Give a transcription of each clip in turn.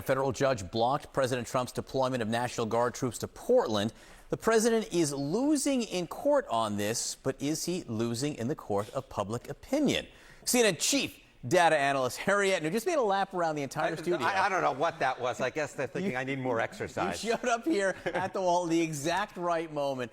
A federal judge blocked President Trump's deployment of National Guard troops to Portland. The president is losing in court on this, but is he losing in the court of public opinion? CNN chief data analyst Harry Enten, who just made a lap around the entire studio. I don't know what that was. I guess they're thinking I need more exercise. You showed up here at the wall at the exact right moment.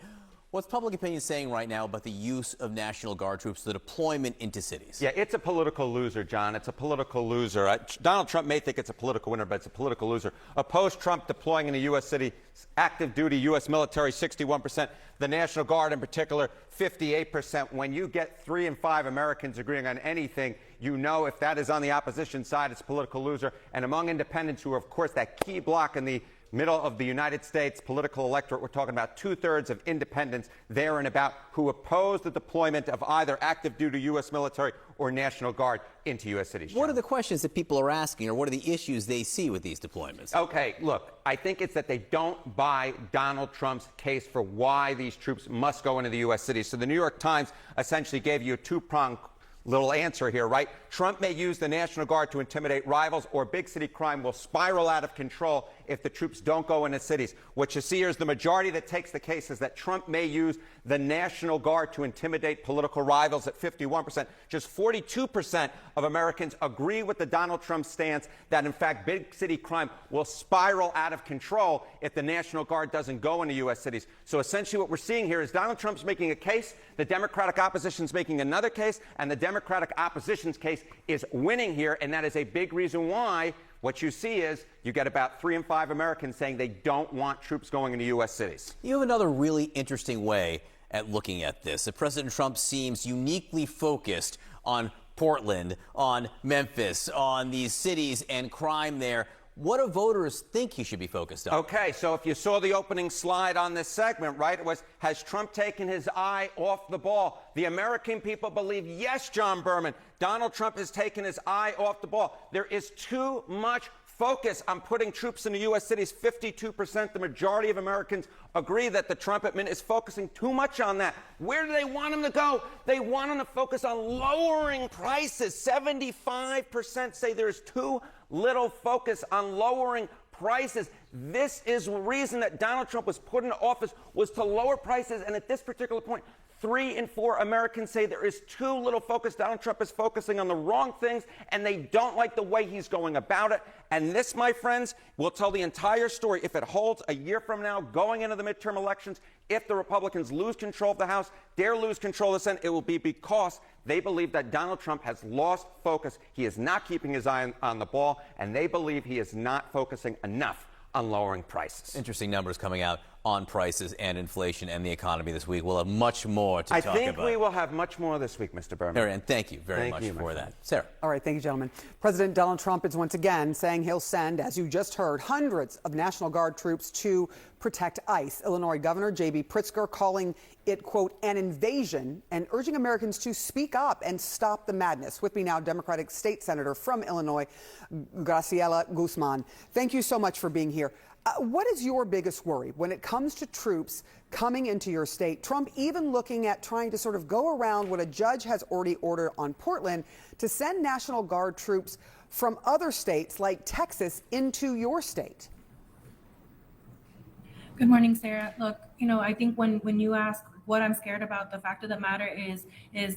What's public opinion saying right now about the use of National Guard troops, the deployment into cities? Yeah, it's a political loser, John. It's a political loser. Donald Trump may think it's a political winner, but it's a political loser. Opposed Trump deploying in a U.S. city, active duty U.S. military, 61%. The National Guard in particular, 58%. When you get 3 in 5 Americans agreeing on anything, you know if that is on the opposition side, it's a political loser. And among independents, who are, of course, that key block in the middle of the United States political electorate, we're talking about 2/3 of independents there and about who oppose the deployment of either active duty U.S. military or National Guard into U.S. cities. What are the questions that people are asking, or what are the issues they see with these deployments? Okay, look, I think it's that they don't buy Donald Trump's case for why these troops must go into the U.S. cities. So the New York Times essentially gave you a two-pronged little answer here, right? Trump may use the National Guard to intimidate rivals, or big city crime will spiral out of control if the troops don't go into cities. What you see here is the majority that takes the case is that Trump may use the National Guard to intimidate political rivals at 51%. Just 42% of Americans agree with the Donald Trump stance that, in fact, big city crime will spiral out of control if the National Guard doesn't go into U.S. cities. So essentially what we're seeing here is Donald Trump's making a case, the Democratic opposition's making another case, and the Democratic opposition's case is winning here, and that is a big reason why what you see is you get about 3 in 5 Americans saying they don't want troops going into U.S. cities. You have another really interesting way at looking at this. President Trump seems uniquely focused on Portland, on Memphis, on these cities and crime there. What do voters think he should be focused on? Okay, so if you saw the opening slide on this segment, right, it was, has Trump taken his eye off the ball? The American people believe, yes, John Berman, Donald Trump has taken his eye off the ball. There is too much focus on putting troops into U.S. cities. 52%, the majority of Americans agree that the Trump admin is focusing too much on that. Where do they want him to go? They want him to focus on lowering prices. 75% say there's too little focus on lowering prices. This is the reason that Donald Trump was put into office, was to lower prices. And at this particular point, 3 in 4 Americans say there is too little focus. Donald Trump is focusing on the wrong things, and they don't like the way he's going about it. And this, my friends, will tell the entire story if it holds a year from now, going into the midterm elections. If the Republicans lose control of the House, dare lose control of the Senate, it will be because they believe that Donald Trump has lost focus. He is not keeping his eye on the ball, and they believe he is not focusing enough on lowering prices. Interesting numbers coming out on prices and inflation and the economy this week. We'll have much more to talk about. I think we will have much more this week, Mr. Berman. And thank you very much for that. Sarah. All right, thank you, gentlemen. President Donald Trump is once again saying he'll send, as you just heard, hundreds of National Guard troops to protect ICE. Illinois Governor J.B. Pritzker calling it, quote, an invasion, and urging Americans to speak up and stop the madness. With me now, Democratic State Senator from Illinois, Graciela Guzman. Thank you so much for being here. What is your biggest worry when it comes to troops coming into your state? Trump even looking at trying to sort of go around what a judge has already ordered on Portland to send National Guard troops from other states like Texas into your state. Good morning, Sarah. Look, I think when you ask what I'm scared about, the fact of the matter is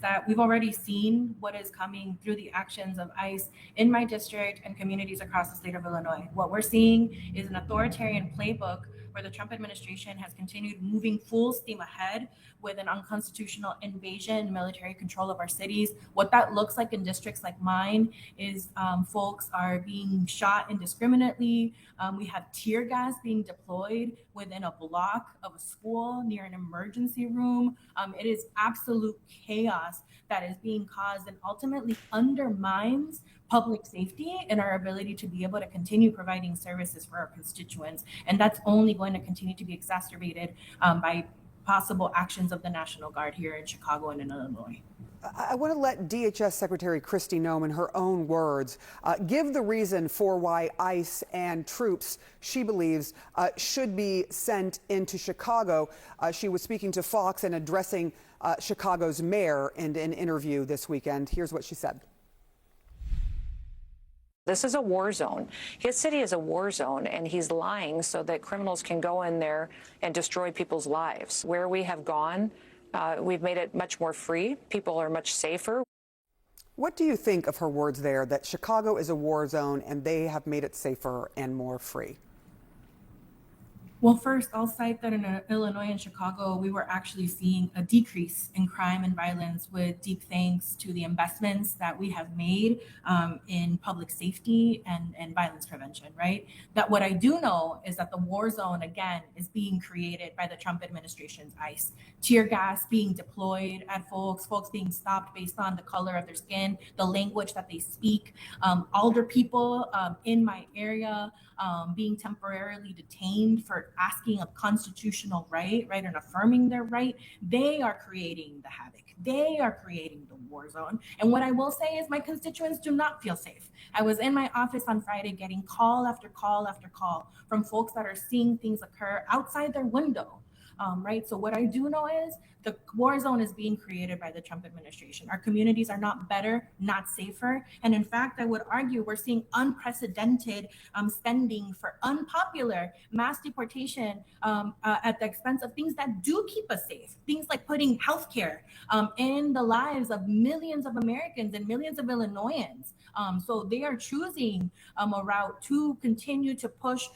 that we've already seen what is coming through the actions of ICE in my district and communities across the state of Illinois. What we're seeing is an authoritarian playbook where the Trump administration has continued moving full steam ahead with an unconstitutional invasion, military control of our cities. What that looks like in districts like mine is folks are being shot indiscriminately. We have tear gas being deployed within a block of a school near an emergency room. It is absolute chaos that is being caused and ultimately undermines public safety and our ability to be able to continue providing services for our constituents. And that's only going to continue to be exacerbated by possible actions of the National Guard here in Chicago and in Illinois. I want to let DHS Secretary Kristi Noem, in her own words, give the reason for why ICE and troops, she believes, should be sent into Chicago. She was speaking to Fox and addressing Chicago's mayor in an interview this weekend. Here's what she said. This is a war zone. His city is a war zone, and he's lying so that criminals can go in there and destroy people's lives. Where we have gone, we've made it much more free. People are much safer. What do you think of her words there, that Chicago is a war zone and they have made it safer and more free? Well, first, I'll cite that in Illinois and Chicago, we were actually seeing a decrease in crime and violence, with deep thanks to the investments that we have made in public safety and violence prevention, right? That what I do know is that the war zone, again, is being created by the Trump administration's ICE. Tear gas being deployed at folks being stopped based on the color of their skin, the language that they speak. Older people in my area being temporarily detained for asking a constitutional right, and affirming their right. They are creating the havoc. They are creating the war zone. And what I will say is my constituents do not feel safe. I was in my office on Friday getting call after call after call from folks that are seeing things occur outside their window. Right. So what I do know is the war zone is being created by the Trump administration. Our communities are not better, not safer. And in fact, I would argue we're seeing unprecedented spending for unpopular mass deportation at the expense of things that do keep us safe. Things like putting healthcare in the lives of millions of Americans and millions of Illinoisans. So they are choosing a route to continue to push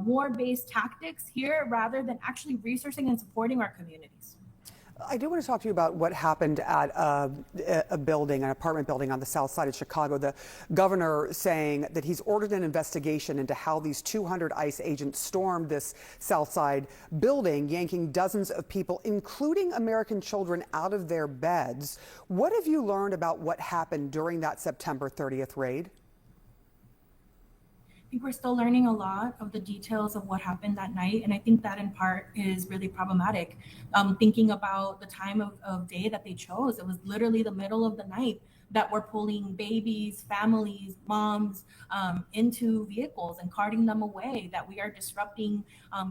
war-based tactics here rather than actually resourcing and supporting our communities. I do want to talk to you about what happened at a building, an apartment building on the south side of Chicago. The governor saying that he's ordered an investigation into how these 200 ICE agents stormed this south side building, yanking dozens of people, including American children, out of their beds. What have you learned about what happened during that September 30th raid? I think we're still learning a lot of the details of what happened that night. And I think that in part is really problematic. Thinking about the time of day that they chose, it was literally the middle of the night that we're pulling babies, families, moms into vehicles and carting them away, that we are disrupting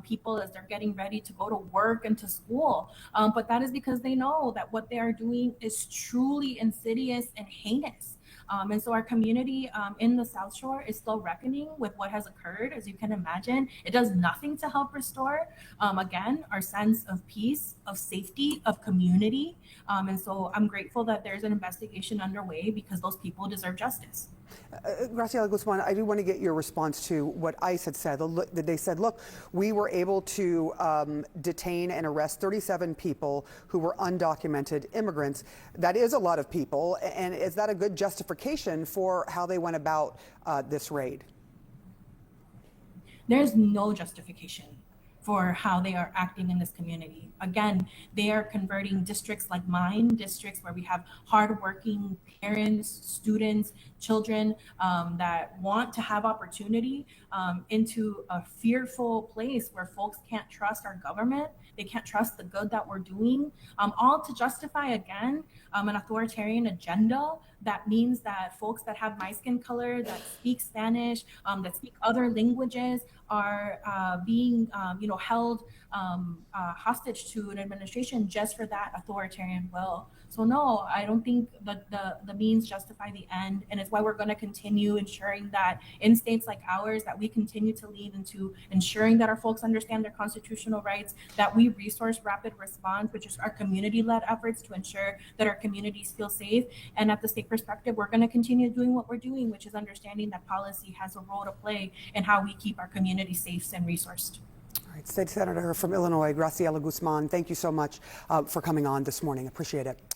people as they're getting ready to go to work and to school. But that is because they know that what they are doing is truly insidious and heinous. And so our community in the South Shore is still reckoning with what has occurred. As you can imagine, it does nothing to help restore, again, our sense of peace, of safety, of community. And so I'm grateful that there's an investigation underway because those people deserve justice. Graciela Guzman, I do want to get your response to what ICE had said. They said, look, we were able to detain and arrest 37 people who were undocumented immigrants. That is a lot of people. And is that a good justification for how they went about this raid? There's no justification for how they are acting in this community. Again, they are converting districts like mine, districts where we have hardworking parents, students, children that want to have opportunity into a fearful place where folks can't trust our government. They can't trust the good that we're doing, all to justify, again, an authoritarian agenda that means that folks that have my skin color, that speak Spanish, that speak other languages are being held hostage to an administration just for that authoritarian will. So no, I don't think that the means justify the end. And it's why we're going to continue ensuring that in states like ours, that we continue to lead into ensuring that our folks understand their constitutional rights, that we resource rapid response, which is our community-led efforts to ensure that our communities feel safe. And at the state perspective, we're going to continue doing what we're doing, which is understanding that policy has a role to play in how we keep our community safe and resourced. All right, State Senator from Illinois, Graciela Guzman, thank you so much for coming on this morning. Appreciate it.